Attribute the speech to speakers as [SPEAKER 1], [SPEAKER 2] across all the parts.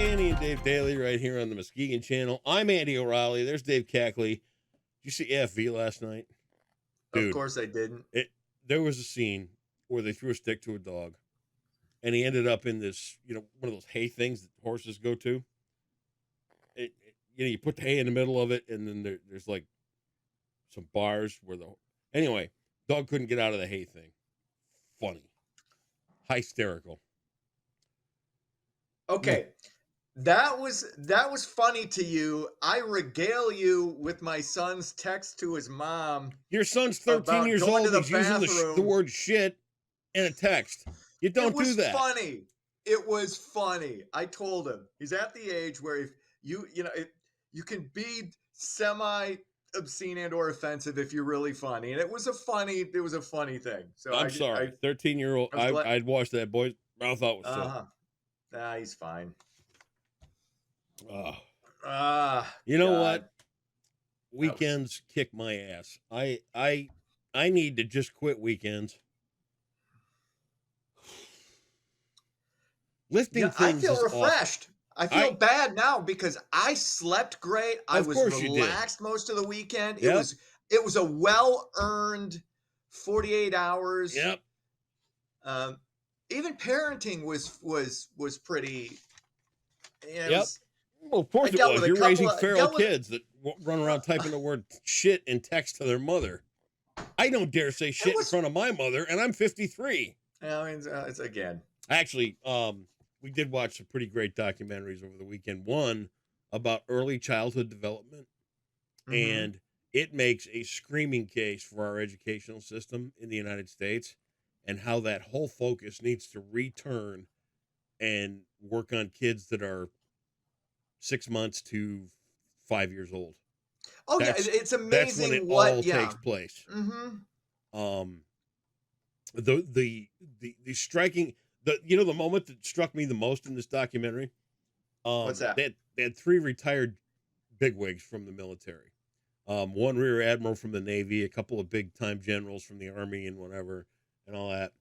[SPEAKER 1] Andy and Dave Daly right here on the Muskegon channel. I'm Andy O'Reilly. There's Dave Cackley. Did you see AFV last night?
[SPEAKER 2] Of
[SPEAKER 1] Dude,
[SPEAKER 2] course I didn't.
[SPEAKER 1] there was a scene where they threw a stick to a dog, and he ended up in this, one of those hay things that horses go to. You put the hay in the middle of it, and then there's like some bars where anyway, dog couldn't get out of the hay thing. Funny. Hysterical.
[SPEAKER 2] Okay. That was funny to you. I regale you with my son's text to his mom.
[SPEAKER 1] Your son's 13 years old. He's using the word shit in a text. You don't do that.
[SPEAKER 2] It was funny. It was funny. I told him he's at the age where if you can be semi obscene and or offensive if you're really funny, and it was a funny thing. So
[SPEAKER 1] I'm sorry, 13-year-old. I'd watch that boy's mouth out with soap.
[SPEAKER 2] Nah, he's fine.
[SPEAKER 1] You know what? Weekends kick my ass. I need to just quit weekends. Lifting things.
[SPEAKER 2] I feel refreshed. I feel bad now because I slept great. I was relaxed most of the weekend. Yep. It was a well-earned 48 hours.
[SPEAKER 1] Yep.
[SPEAKER 2] Even parenting was pretty.
[SPEAKER 1] Yep. Well, of course it was. You're raising feral kids that run around typing the word shit in text to their mother. I don't dare say shit in front of my mother, and I'm 53.
[SPEAKER 2] It's again.
[SPEAKER 1] Actually, we did watch some pretty great documentaries over the weekend. One about early childhood development, and it makes a screaming case for our educational system in the United States and how that whole focus needs to return and work on kids that are 6 months to 5 years old.
[SPEAKER 2] Oh, it's amazing.
[SPEAKER 1] That's when it all takes place. The striking, the moment that struck me the most in this documentary.
[SPEAKER 2] What's that?
[SPEAKER 1] They had 3 retired bigwigs from the military. One rear admiral from the Navy, a couple of big time generals from the Army and whatever, and all that.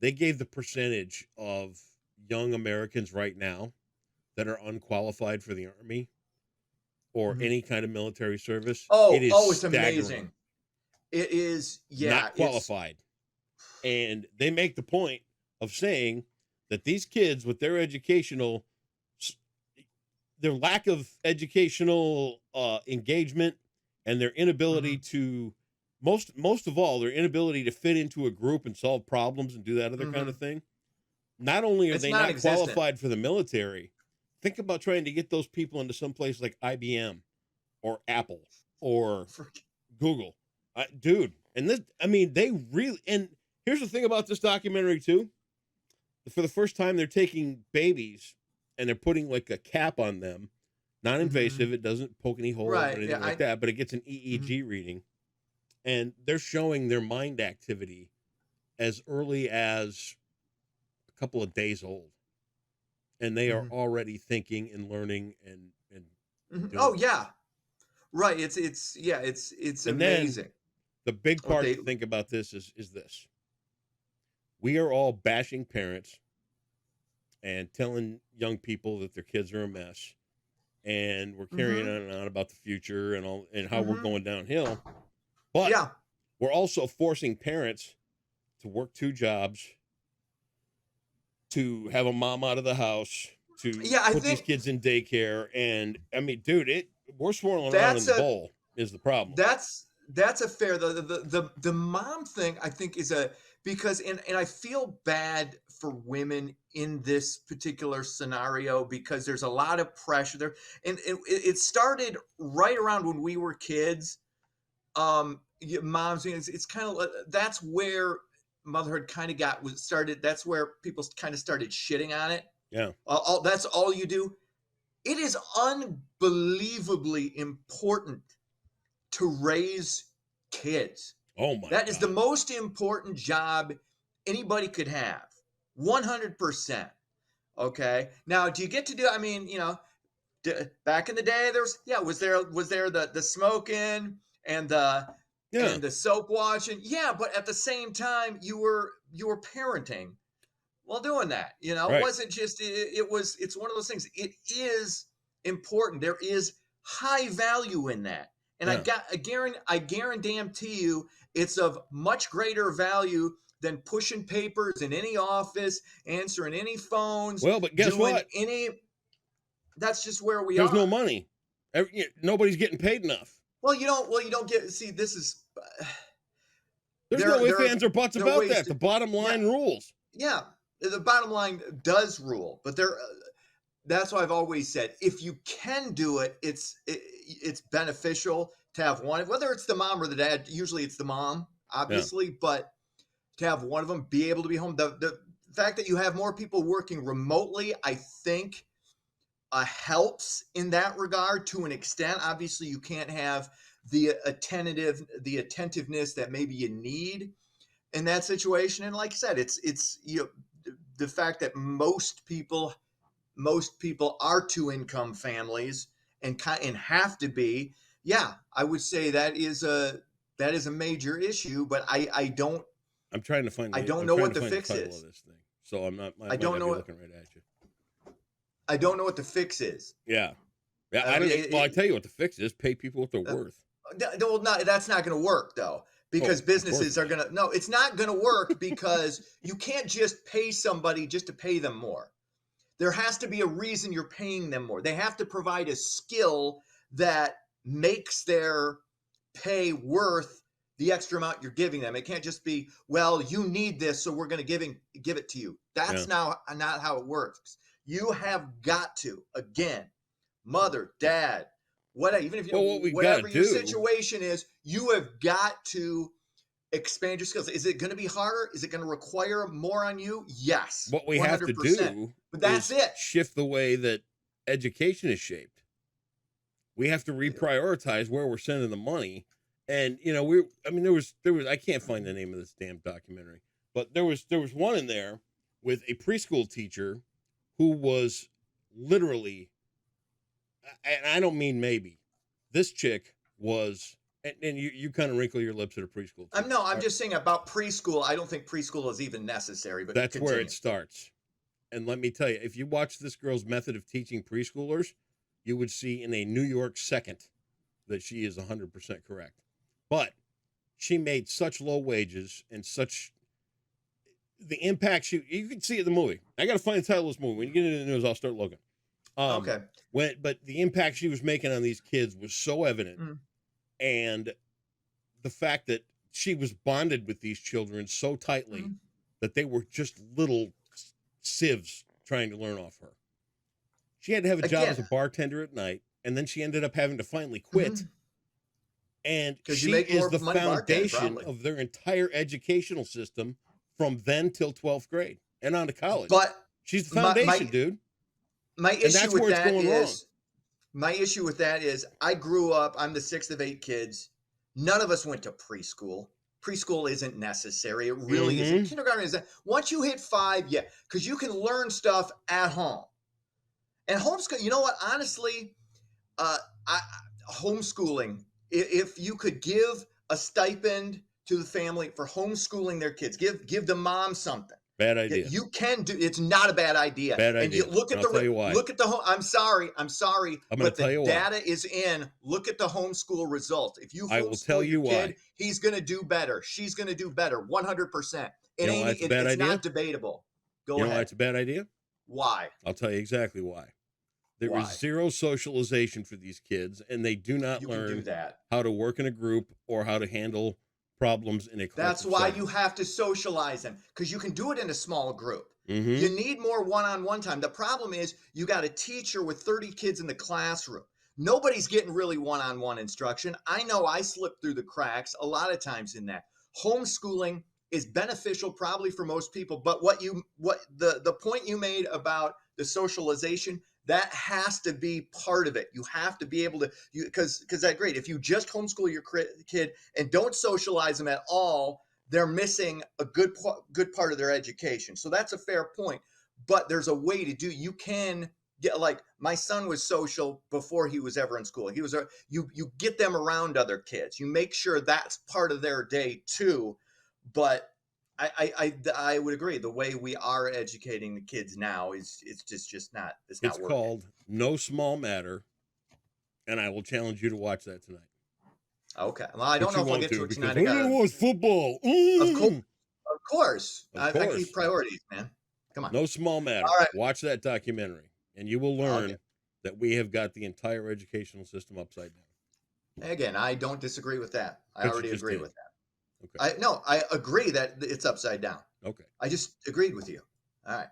[SPEAKER 1] They gave the percentage of young Americans right now that are unqualified for the Army or any kind of military service.
[SPEAKER 2] It's staggering. Amazing. It is,
[SPEAKER 1] not qualified. And they make the point of saying that these kids with their lack of educational engagement and their inability to, most of all, their inability to fit into a group and solve problems and do that other kind of thing. Not only are they not qualified for the military, think about trying to get those people into some place like IBM or Apple or Google. Dude, and they really, and here's the thing about this documentary too. For the first time, they're taking babies and they're putting like a cap on them, non-invasive. It doesn't poke any holes or anything like that, but it gets an EEG reading. And they're showing their mind activity as early as a couple of days old. And they are already thinking and learning and
[SPEAKER 2] right. It's
[SPEAKER 1] and
[SPEAKER 2] amazing.
[SPEAKER 1] The big part to think about this is this. We are all bashing parents and telling young people that their kids are a mess, and we're carrying on and on about the future and all and how we're going downhill. But we're also forcing parents to work 2 jobs, to have a mom out of the house, to put these kids in daycare. And I mean, dude, we're swirling around in the bowl is the problem.
[SPEAKER 2] That's a fair, the mom thing I think is because I feel bad for women in this particular scenario because there's a lot of pressure there. And it started right around when we were kids. Moms, it's kind of, that's where motherhood kind of started. That's where people kind of started shitting on it.
[SPEAKER 1] Yeah.
[SPEAKER 2] That's all you do. It is unbelievably important to raise kids.
[SPEAKER 1] Oh my!
[SPEAKER 2] That is the most important job anybody could have. 100%. Okay. Now, do you get to do? I mean, back in the day, was there the smoking and the soap washing? Yeah, but at the same time, you were parenting. while doing that. It
[SPEAKER 1] Right.
[SPEAKER 2] wasn't just it's one of those things. It is important. There is high value in that. And
[SPEAKER 1] Yeah.
[SPEAKER 2] I guarantee you it's of much greater value than pushing papers in any office, answering any phones,
[SPEAKER 1] Well, but guess
[SPEAKER 2] doing
[SPEAKER 1] what?
[SPEAKER 2] any that's just where we
[SPEAKER 1] There's no
[SPEAKER 2] are.
[SPEAKER 1] money. Nobody's getting paid enough.
[SPEAKER 2] You don't get see this is
[SPEAKER 1] There's no ifs,
[SPEAKER 2] there
[SPEAKER 1] ands, or buts
[SPEAKER 2] there are
[SPEAKER 1] about
[SPEAKER 2] ways
[SPEAKER 1] that.
[SPEAKER 2] to
[SPEAKER 1] The bottom
[SPEAKER 2] yeah,
[SPEAKER 1] line rules.
[SPEAKER 2] yeah. The bottom line does rule, but that's why I've always said if you can do it, it's beneficial to have one, whether it's the mom or the dad. Usually it's the mom,
[SPEAKER 1] Yeah.
[SPEAKER 2] obviously, but to have one of them be able to be home. The fact that you have more people working remotely, I think, helps in that regard to an extent. Obviously, you can't have the attentiveness that maybe you need in that situation. And like I said, it's the fact that most people are two income families and have to be. Yeah, I would say that is a major issue, but
[SPEAKER 1] I'm trying to find
[SPEAKER 2] I
[SPEAKER 1] the
[SPEAKER 2] don't
[SPEAKER 1] I'm
[SPEAKER 2] know
[SPEAKER 1] trying
[SPEAKER 2] what
[SPEAKER 1] to
[SPEAKER 2] the
[SPEAKER 1] find the
[SPEAKER 2] fix
[SPEAKER 1] title of
[SPEAKER 2] is.
[SPEAKER 1] this thing. So I
[SPEAKER 2] I
[SPEAKER 1] might
[SPEAKER 2] don't
[SPEAKER 1] not
[SPEAKER 2] know
[SPEAKER 1] be
[SPEAKER 2] what
[SPEAKER 1] looking right at you.
[SPEAKER 2] I don't know what the fix is.
[SPEAKER 1] Yeah. Yeah,
[SPEAKER 2] I
[SPEAKER 1] I
[SPEAKER 2] mean,
[SPEAKER 1] don't well, I tell you what the fix is, pay people what they're
[SPEAKER 2] uh,
[SPEAKER 1] worth.
[SPEAKER 2] well, that's not going to work though, because
[SPEAKER 1] Oh, of course
[SPEAKER 2] businesses are
[SPEAKER 1] not.
[SPEAKER 2] going to. No, it's not going to work because you can't just pay somebody just to pay them more. There has to be a reason you're paying them more. They have to provide a skill that makes their pay worth the extra amount you're giving them. It can't just be, well, you need this, so we're going to give it to you.
[SPEAKER 1] Yeah.
[SPEAKER 2] That's not how it works. You have got to, again, mother, dad, whatever, even if
[SPEAKER 1] Well, what we've got to
[SPEAKER 2] whatever your
[SPEAKER 1] do,
[SPEAKER 2] situation is, you have got to expand your skills. Is it going to be harder? Is it going to require more on you? Yes,
[SPEAKER 1] what we have to
[SPEAKER 2] 100%.
[SPEAKER 1] do
[SPEAKER 2] But that's
[SPEAKER 1] is
[SPEAKER 2] it.
[SPEAKER 1] shift the way that education is shaped. We have to reprioritize where we're sending the money. And there was I can't find the name of this damn documentary, but there was one in there with a preschool teacher who was literally, and I don't mean maybe, this chick was, and you kind of wrinkle your lips at a preschool teacher.
[SPEAKER 2] I'm just saying about preschool. I don't think preschool is even necessary, but
[SPEAKER 1] That's where
[SPEAKER 2] continue.
[SPEAKER 1] it starts. And let me tell you, if you watch this girl's method of teaching preschoolers, you would see in a New York second that she is 100% correct. But she made such low wages and such the impact you can see it in the movie. I got to find the title of this movie. When you get into the news, I'll start looking.
[SPEAKER 2] Okay.
[SPEAKER 1] But the impact she was making on these kids was so evident,
[SPEAKER 2] Mm.
[SPEAKER 1] and the fact that she was bonded with these children so tightly
[SPEAKER 2] Mm.
[SPEAKER 1] that they were just little sieves trying to learn off her. She had to have a job as a
[SPEAKER 2] Again,
[SPEAKER 1] bartender at night, and then she ended up having to finally quit.
[SPEAKER 2] mhm.
[SPEAKER 1] And
[SPEAKER 2] 'Cause you
[SPEAKER 1] she
[SPEAKER 2] make
[SPEAKER 1] is
[SPEAKER 2] more
[SPEAKER 1] the
[SPEAKER 2] money bartending,
[SPEAKER 1] foundation
[SPEAKER 2] probably.
[SPEAKER 1] of their entire educational system from then till 12th grade and on to college.
[SPEAKER 2] But
[SPEAKER 1] She's the
[SPEAKER 2] my
[SPEAKER 1] foundation,
[SPEAKER 2] my
[SPEAKER 1] dude.
[SPEAKER 2] my
[SPEAKER 1] And
[SPEAKER 2] issue
[SPEAKER 1] that's
[SPEAKER 2] with
[SPEAKER 1] where it's
[SPEAKER 2] that
[SPEAKER 1] going wrong.
[SPEAKER 2] is my issue with that is I grew up. I'm the sixth of 8 kids. None of us went to preschool. Preschool isn't necessary. It really isn't.
[SPEAKER 1] Mm-hmm.
[SPEAKER 2] Kindergarten is that. Once you hit 5, yeah, because you can learn stuff at home. And homeschool. You know what? Honestly, uh, I, homeschooling. If you could give a stipend to the family for homeschooling their kids, give the mom something.
[SPEAKER 1] Bad
[SPEAKER 2] Yeah,
[SPEAKER 1] idea.
[SPEAKER 2] you can do. It's not a bad idea.
[SPEAKER 1] Bad
[SPEAKER 2] And you
[SPEAKER 1] idea. And I'll tell you why.
[SPEAKER 2] look at the home. I'm sorry,
[SPEAKER 1] I'm going
[SPEAKER 2] but
[SPEAKER 1] to
[SPEAKER 2] the
[SPEAKER 1] tell you why.
[SPEAKER 2] data is in. Look at the homeschool results. If you
[SPEAKER 1] I will tell
[SPEAKER 2] homeschool
[SPEAKER 1] you
[SPEAKER 2] your
[SPEAKER 1] why.
[SPEAKER 2] kid, he's going to do better. She's going to do better. 100%.
[SPEAKER 1] You know why it's a bad
[SPEAKER 2] It's
[SPEAKER 1] idea?
[SPEAKER 2] not debatable. Go
[SPEAKER 1] You know why
[SPEAKER 2] ahead.
[SPEAKER 1] it's a bad idea?
[SPEAKER 2] Why?
[SPEAKER 1] I'll tell you exactly why. There
[SPEAKER 2] Why?
[SPEAKER 1] is zero socialization for these kids, and they do not
[SPEAKER 2] You can do
[SPEAKER 1] learn
[SPEAKER 2] that.
[SPEAKER 1] how to work in a group or how to handle problems in a collective
[SPEAKER 2] That's why
[SPEAKER 1] setting.
[SPEAKER 2] you have to socialize them, because you can do it in a small group.
[SPEAKER 1] Mm-hmm.
[SPEAKER 2] You need more one-on-one time. The problem is you got a teacher with 30 kids in the classroom. Nobody's getting really one-on-one instruction. I know I slipped through the cracks a lot of times in that. Homeschooling is beneficial probably for most people, but the point you made about the socialization, that has to be part of it. You have to be able to, because that's great. If you just homeschool your kid and don't socialize them at all, they're missing a good part of their education. So that's a fair point. But there's a way to do. You can get, like, my son was social before he was ever in school. He was you get them around other kids. You make sure that's part of their day too. But I would agree. The way we are educating the kids now is it's just not it's
[SPEAKER 1] It's
[SPEAKER 2] not working.
[SPEAKER 1] called No Small Matter, and I will challenge you to watch that tonight.
[SPEAKER 2] Okay. Well, I don't
[SPEAKER 1] But
[SPEAKER 2] know
[SPEAKER 1] you
[SPEAKER 2] if I'll
[SPEAKER 1] won't
[SPEAKER 2] get to
[SPEAKER 1] do
[SPEAKER 2] it
[SPEAKER 1] because
[SPEAKER 2] tonight. I
[SPEAKER 1] we're gonna
[SPEAKER 2] gotta,
[SPEAKER 1] watch football.
[SPEAKER 2] of course, of course.
[SPEAKER 1] Of
[SPEAKER 2] I keep
[SPEAKER 1] course.
[SPEAKER 2] priorities, man. Come on.
[SPEAKER 1] No Small Matter.
[SPEAKER 2] All right.
[SPEAKER 1] Watch that documentary, and you will
[SPEAKER 2] I'll
[SPEAKER 1] learn
[SPEAKER 2] get,
[SPEAKER 1] that we have got the entire educational system upside down.
[SPEAKER 2] again, I don't disagree with that. I
[SPEAKER 1] But you
[SPEAKER 2] already
[SPEAKER 1] just
[SPEAKER 2] agree
[SPEAKER 1] did.
[SPEAKER 2] with that.
[SPEAKER 1] Okay.
[SPEAKER 2] I agree that it's upside down.
[SPEAKER 1] Okay.
[SPEAKER 2] I just agreed with you. All right.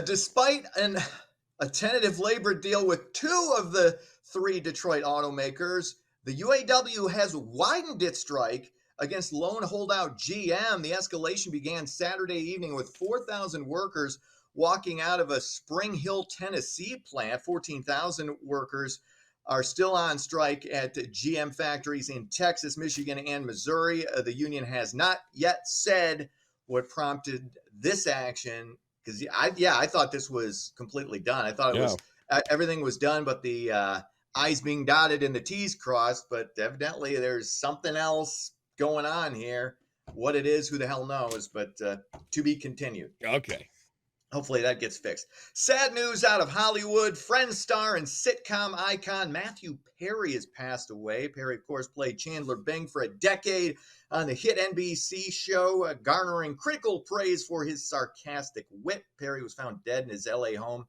[SPEAKER 2] Despite a tentative labor deal with two of the three Detroit automakers, the UAW has widened its strike against lone holdout GM. The escalation began Saturday evening with 4,000 workers walking out of a Spring Hill, Tennessee plant. 14,000 workers are still on strike at GM factories in Texas, Michigan, and Missouri. The union has not yet said what prompted this action, because I thought this was completely done. I thought it was everything was done, but the I's being dotted and the T's crossed. But evidently, there's something else going on here. What it is, who the hell knows? But to be continued.
[SPEAKER 1] Okay.
[SPEAKER 2] Hopefully that gets fixed. Sad news out of Hollywood. Friends star and sitcom icon Matthew Perry has passed away. Perry, of course, played Chandler Bing for a decade on the hit NBC show, garnering critical praise for his sarcastic wit. Perry was found dead in his LA home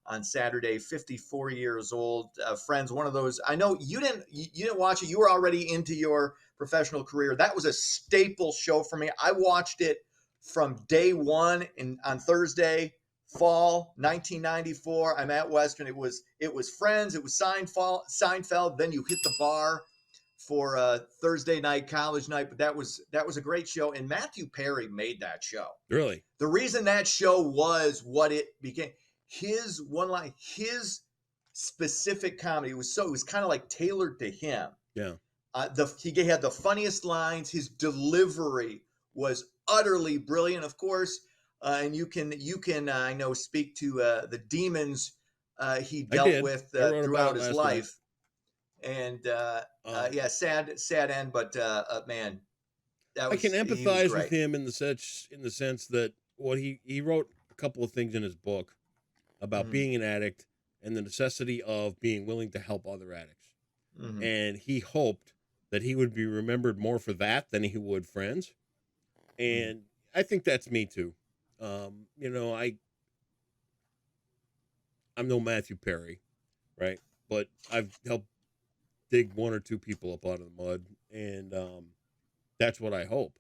[SPEAKER 2] on Saturday, 54 years old. Friends, one of those. I know you didn't watch it. You were already into your professional career. That was a staple show for me. I watched it from day one on Thursday, fall 1994. I'm at Western. It was Friends. It was Seinfeld. Then you hit the bar for Thursday night, college night. But that was a great show. And Matthew Perry made that show.
[SPEAKER 1] Really?
[SPEAKER 2] The reason that show was what it became. His specific comedy it was kind of like tailored to him.
[SPEAKER 1] Yeah.
[SPEAKER 2] He had the funniest lines. His delivery was utterly brilliant, of course. And you can I know speak to the demons he dealt with throughout his life. Night. And sad end, but man,
[SPEAKER 1] I can empathize with him in the sense that what he wrote a couple of things in his book about being an addict and the necessity of being willing to help other addicts. And he hoped that he would be remembered more for that than he would Friends. And I think that's me too. I'm no Matthew Perry, right? But I've helped dig one or two people up out of the mud, and that's what I hope.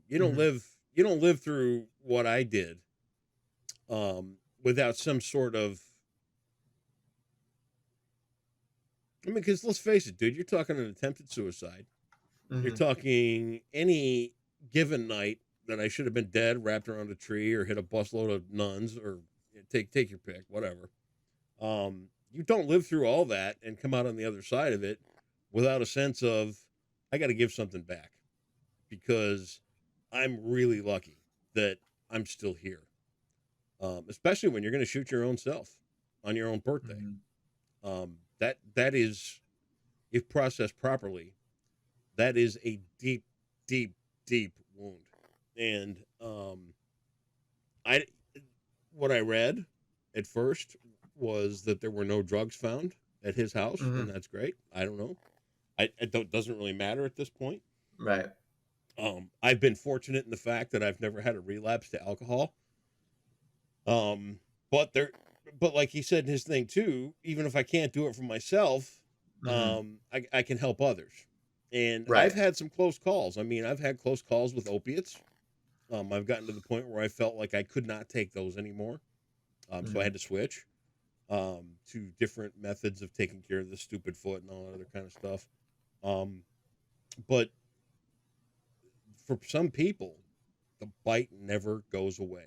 [SPEAKER 1] You don't live through what I did without some sort of. I mean, because let's face it, dude, you're talking an attempted suicide. You're talking any given night that I should have been dead, wrapped around a tree, or hit a busload of nuns, or take your pick, whatever. You don't live through all that and come out on the other side of it without a sense of, I got to give something back, because I'm really lucky that I'm still here. Especially when you're going to shoot your own self on your own birthday. That is, if processed properly, that is a deep, deep, deep wound. And what I read at first was that there were no drugs found at his house, and that's great. I don't know. It doesn't really matter at this point.
[SPEAKER 2] Right.
[SPEAKER 1] I've been fortunate in the fact that I've never had a relapse to alcohol. But like he said in his thing too, even if I can't do it for myself, I can help others. And I've had some close calls. I mean, I've had close calls with opiates. I've gotten to the point where I felt like I could not take those anymore. So I had to switch to different methods of taking care of the stupid foot and all that other kind of stuff. But for some people, the bite never goes away.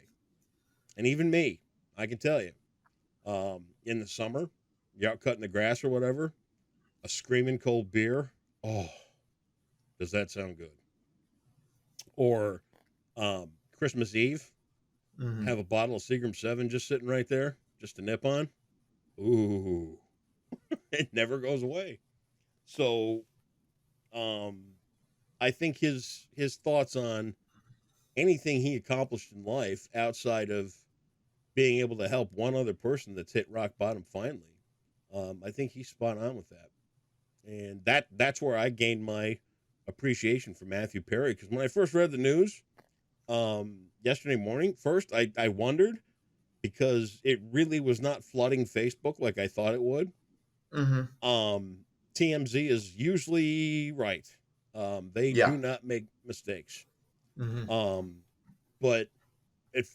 [SPEAKER 1] And even me, I can tell you, in the summer, you're out cutting the grass or whatever, a screaming cold beer. Oh, does that sound good? Or Christmas Eve, have a bottle of Seagram 7 just sitting right there, just to nip on. Ooh, it never goes away. So I think his thoughts on anything he accomplished in life outside of being able to help one other person that's hit rock bottom finally. I think he's spot on with that. And that's where I gained my appreciation for Matthew Perry. Because when I first read the news yesterday morning, first I wondered, because it really was not flooding Facebook like I thought it would. TMZ is usually right. They do not make mistakes. But if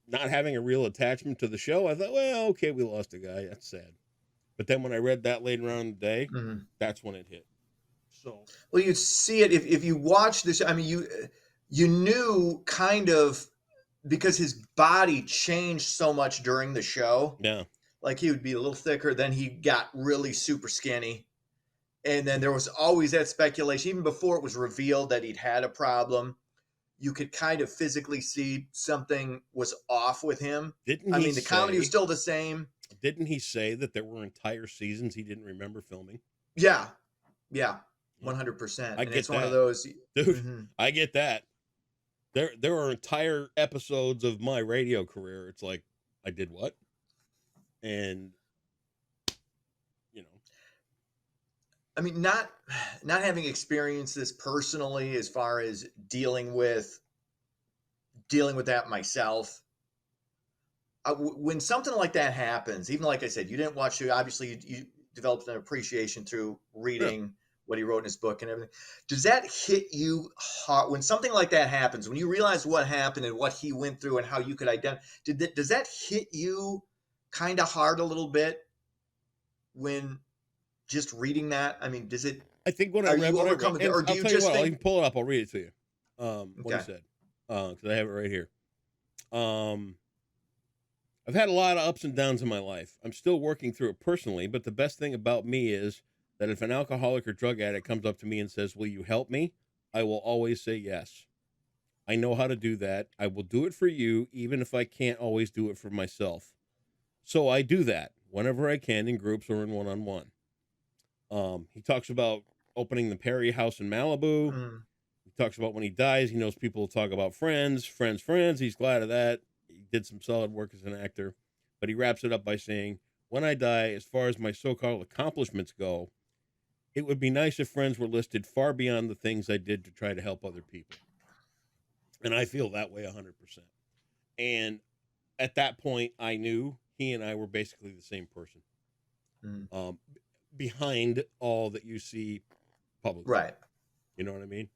[SPEAKER 1] not having a real attachment to the show, I thought, well, okay, we lost a guy. That's sad. But then when I read that later on in the day, that's when it hit. So,
[SPEAKER 2] well, you see it if you watch this. I mean, you knew kind of, because his body changed so much during the show.
[SPEAKER 1] Yeah,
[SPEAKER 2] like he would be a little thicker, then he got really super skinny, and then there was always that speculation, even before it was revealed that he'd had a problem. You could kind of physically see something was off with him. The comedy was still the same.
[SPEAKER 1] Didn't he say that there were entire seasons he didn't remember filming?
[SPEAKER 2] Yeah, 100%.
[SPEAKER 1] I
[SPEAKER 2] and
[SPEAKER 1] get
[SPEAKER 2] it's
[SPEAKER 1] that.
[SPEAKER 2] one of those,
[SPEAKER 1] dude. I get that. There are entire episodes of my radio career. It's like, I did what? And
[SPEAKER 2] I mean, not having experienced this personally, as far as dealing with that myself. When something like that happens, even like I said, you didn't watch it. Obviously, you developed an appreciation through reading what he wrote in his book and everything. Does that hit you hard when something like that happens? When you realize what happened and what he went through and how you could identify, does that hit you kind of hard a little bit when just reading that? I mean, does it?
[SPEAKER 1] I think what I read, or do you just think? I can pull it up. I'll read it to you. What he said, because I have it right here. I've had a lot of ups and downs in my life. I'm still working through it personally, but the best thing about me is that if an alcoholic or drug addict comes up to me and says, "Will you help me?" I will always say yes. I know how to do that. I will do it for you, even if I can't always do it for myself. So I do that whenever I can, in groups or in one-on-one. He talks about opening the Perry House in Malibu. He talks about when he dies, he knows people will talk about friends. He's glad of that. He did some solid work as an actor. But he wraps it up by saying, when I die, as far as my so-called accomplishments go, it would be nice if friends were listed far beyond the things I did to try to help other people. And I feel that way 100%. And at that point, I knew he and I were basically the same person. Behind all that you see publicly.
[SPEAKER 2] Right.
[SPEAKER 1] You know what I mean?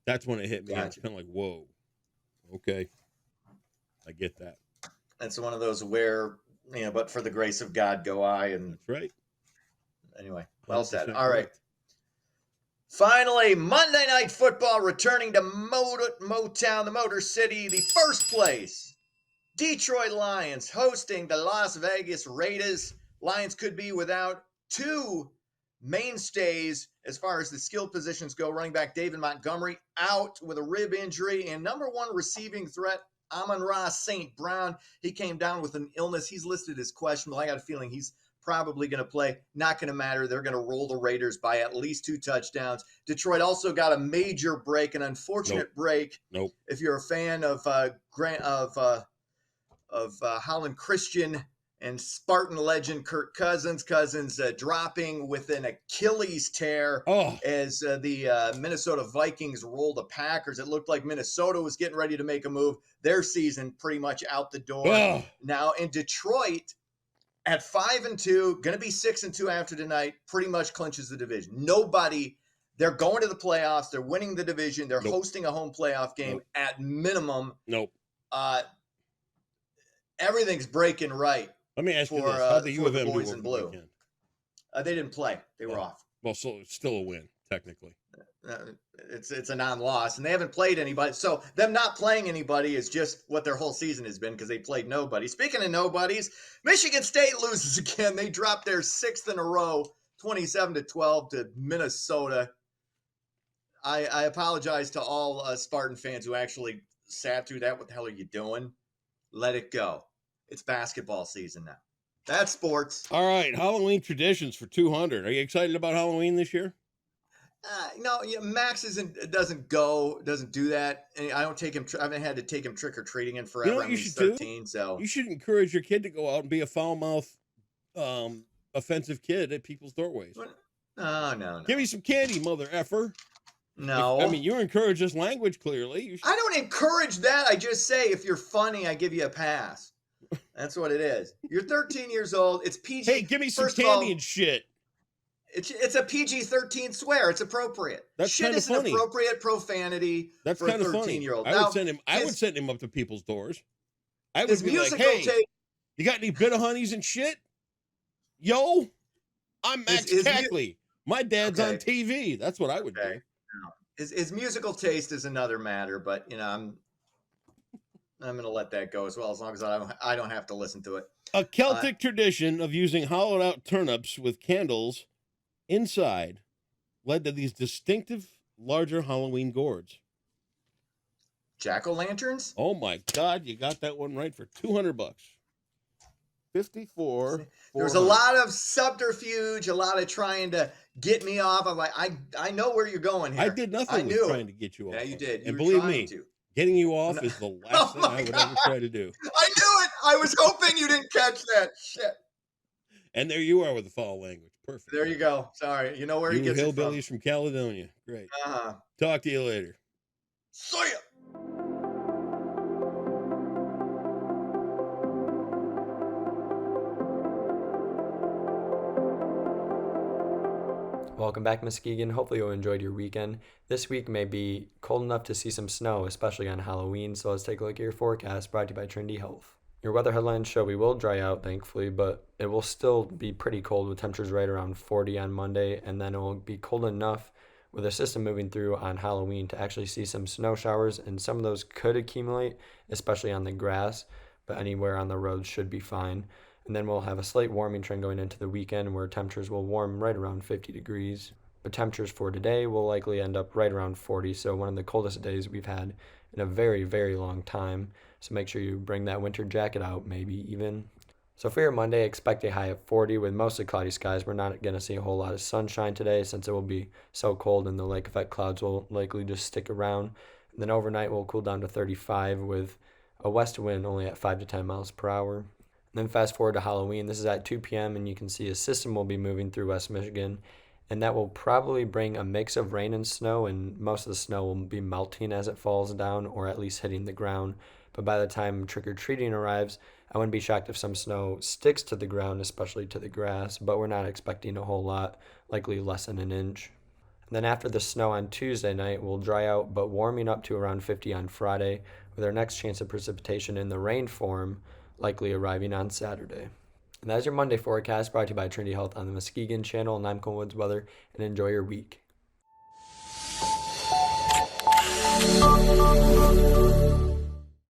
[SPEAKER 1] That's when it hit me. Gotcha. It's kind of like, whoa, okay. I get that.
[SPEAKER 2] That's one of those where, but for the grace of God go I. And
[SPEAKER 1] that's right.
[SPEAKER 2] Anyway, well said. All right. Finally, Monday Night Football returning to Motown, the Motor City, the first place. Detroit Lions hosting the Las Vegas Raiders. Lions could be without two mainstays as far as the skill positions go. Running back David Montgomery out with a rib injury, and number one receiving threat Amon-Ra St. Brown. He came down with an illness. He's listed as questionable. I got a feeling he's probably going to play. Not going to matter. They're going to roll the Raiders by at least 2 touchdowns. Detroit also got a major break, an unfortunate break. If you're a fan of Holland Christian and Spartan legend Kirk Cousins dropping with an Achilles tear as the Minnesota Vikings rolled the Packers. It looked like Minnesota was getting ready to make a move. Their season pretty much out the door. Now in Detroit at 5-2, going to be 6-2 after tonight, pretty much clinches the division. They're going to the playoffs. They're winning the division. They're hosting a home playoff game at minimum. Everything's breaking right.
[SPEAKER 1] Let me ask you this. How the U of M do
[SPEAKER 2] boys in blue? They didn't play. They were off.
[SPEAKER 1] Well, so it's still a win, technically.
[SPEAKER 2] It's a non-loss, and they haven't played anybody. So them not playing anybody is just what their whole season has been, because they played nobody. Speaking of nobodies, Michigan State loses again. They dropped their 6th in a row, 27-12 to Minnesota. I apologize to all Spartan fans who actually sat through that. What the hell are you doing? Let it go. It's basketball season now. That's sports.
[SPEAKER 1] All right, Halloween traditions for 200. Are you excited about Halloween this year?
[SPEAKER 2] No, yeah, Max doesn't do that. And I don't take him. I haven't had to take him trick or treating in
[SPEAKER 1] You know
[SPEAKER 2] forever. I
[SPEAKER 1] what you
[SPEAKER 2] mean, he's
[SPEAKER 1] should do?
[SPEAKER 2] 13, so
[SPEAKER 1] You should encourage your kid to go out and be a foul mouth, offensive kid at people's doorways.
[SPEAKER 2] no, no,
[SPEAKER 1] Give me some candy, mother effer.
[SPEAKER 2] no.
[SPEAKER 1] I mean, you encourage this language clearly. You should...
[SPEAKER 2] I don't encourage that. I just say if you're funny, I give you a pass. That's what it is. You're 13 years old. It's PG.
[SPEAKER 1] Hey, give me some
[SPEAKER 2] First of
[SPEAKER 1] candy
[SPEAKER 2] all,
[SPEAKER 1] and shit.
[SPEAKER 2] It's a PG-13 swear. It's appropriate.
[SPEAKER 1] That's
[SPEAKER 2] Shit
[SPEAKER 1] kinda
[SPEAKER 2] is an
[SPEAKER 1] funny.
[SPEAKER 2] appropriate profanity
[SPEAKER 1] That's
[SPEAKER 2] for a
[SPEAKER 1] kind of funny.
[SPEAKER 2] 13-year-old.
[SPEAKER 1] I
[SPEAKER 2] Now,
[SPEAKER 1] would send him up to people's doors. I would
[SPEAKER 2] his
[SPEAKER 1] be like,
[SPEAKER 2] musical
[SPEAKER 1] hey,
[SPEAKER 2] taste.
[SPEAKER 1] you got any bitter honeys and shit? Yo, I'm Max
[SPEAKER 2] His mu-
[SPEAKER 1] Cackley. My dad's on
[SPEAKER 2] Okay.
[SPEAKER 1] TV. That's what I would
[SPEAKER 2] Okay.
[SPEAKER 1] do.
[SPEAKER 2] His musical taste is another matter, but I'm going to let that go as well, as long as I don't have to listen to it.
[SPEAKER 1] A Celtic tradition of using hollowed out turnips with candles inside led to these distinctive larger Halloween gourds.
[SPEAKER 2] Jack-o'-lanterns?
[SPEAKER 1] Oh my God, you got that one right for $200. 54.
[SPEAKER 2] There was a lot of subterfuge, a lot of trying to get me off. I'm like, I know where you're going here.
[SPEAKER 1] I did nothing
[SPEAKER 2] I
[SPEAKER 1] with
[SPEAKER 2] knew
[SPEAKER 1] trying
[SPEAKER 2] it.
[SPEAKER 1] to get you off.
[SPEAKER 2] Yeah, you
[SPEAKER 1] of.
[SPEAKER 2] did. You
[SPEAKER 1] And
[SPEAKER 2] were
[SPEAKER 1] believe
[SPEAKER 2] trying
[SPEAKER 1] me,
[SPEAKER 2] to.
[SPEAKER 1] getting you off
[SPEAKER 2] No.
[SPEAKER 1] is the last
[SPEAKER 2] Oh
[SPEAKER 1] thing
[SPEAKER 2] my
[SPEAKER 1] I would
[SPEAKER 2] God.
[SPEAKER 1] ever try to do.
[SPEAKER 2] I knew it. I was hoping you didn't catch that. Shit.
[SPEAKER 1] And there you are with the foul language. Perfect.
[SPEAKER 2] There you go. Sorry. You know where he
[SPEAKER 1] You
[SPEAKER 2] gets it from.
[SPEAKER 1] hillbillies from Caledonia. Great.
[SPEAKER 2] Uh-huh.
[SPEAKER 1] Talk to you later.
[SPEAKER 2] See ya.
[SPEAKER 3] Welcome back, Muskegon. Hopefully you enjoyed your weekend. This week may be cold enough to see some snow, especially on Halloween, so let's take a look at your forecast, brought to you by Trinity Health. Your weather headlines show we will dry out, thankfully, but it will still be pretty cold with temperatures right around 40 on Monday, and then it will be cold enough with a system moving through on Halloween to actually see some snow showers, and some of those could accumulate, especially on the grass, but anywhere on the roads should be fine. And then we'll have a slight warming trend going into the weekend where temperatures will warm right around 50 degrees. But temperatures for today will likely end up right around 40, so one of the coldest days we've had in a very, very long time. So make sure you bring that winter jacket out, maybe even. So for your Monday, expect a high of 40 with mostly cloudy skies. We're not going to see a whole lot of sunshine today since it will be so cold and the lake effect clouds will likely just stick around. And then overnight we'll cool down to 35 with a west wind only at 5 to 10 miles per hour. Then fast forward to Halloween. This is at 2 p.m. and you can see a system will be moving through West Michigan, and that will probably bring a mix of rain and snow, and most of the snow will be melting as it falls down or at least hitting the ground. But by the time trick-or-treating arrives, I wouldn't be shocked if some snow sticks to the ground, especially to the grass, but we're not expecting a whole lot, likely less than an inch. And then after the snow on Tuesday night, we'll dry out, but warming up to around 50 on Friday, with our next chance of precipitation in the rain form likely arriving on Saturday. And that's your Monday forecast, brought to you by Trinity Health on the Muskegon Channel and I'm Woods Weather, and enjoy your week.